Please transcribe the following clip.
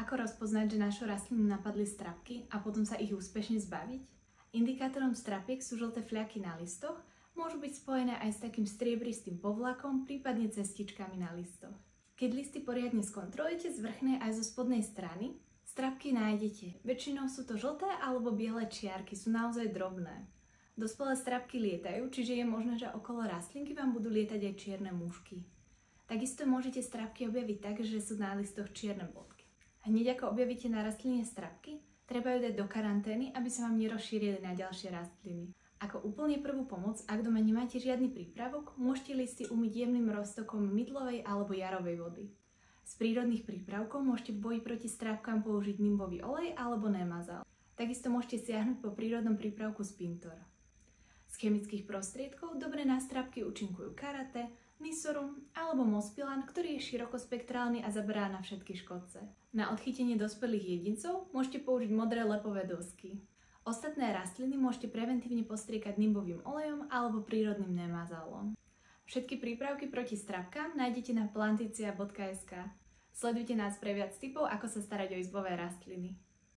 Ako rozpoznať, že našu rastlinu napadli strapky a potom sa ich úspešne zbaviť? Indikátorom strapiek sú žlté fľaky na listoch, môžu byť spojené aj s takým striebristým povlakom, prípadne cestičkami na listoch. Keď listy poriadne skontrolujete z vrchnej aj zo spodnej strany, strapky nájdete. Väčšinou sú to žlté alebo biele čiarky, sú naozaj drobné. Dospelé strapky lietajú, čiže je možné, že okolo rastlinky vám budú lietať aj čierne mušky. Takisto môžete strapky objaviť tak, že sú na listoch čierne bodky. Hneď ako objavíte na rastline strapky, treba ju dať do karantény, aby sa vám nerozšírili na ďalšie rastliny. Ako úplne prvú pomoc, ak doma nemáte žiadny prípravok, môžete listy umyť jemným roztokom mydlovej alebo jarovej vody. Z prírodných prípravkov môžete v boji proti strápkam použiť nimbový olej alebo nemazal. Takisto môžete siahnuť po prírodnom prípravku Spintor. Z chemických prostriedkov dobre na strápky účinkujú karate, Nisorum alebo Mospilan, ktorý je širokospektrálny a zaberá na všetky škodce. Na odchytenie dospelých jedincov môžete použiť modré lepové dosky. Ostatné rastliny môžete preventívne postriekať nimbovým olejom alebo prírodným nemazalom. Všetky prípravky proti strapkám nájdete na planticia.sk. Sledujte nás pre viac tipov, ako sa starať o izbové rastliny.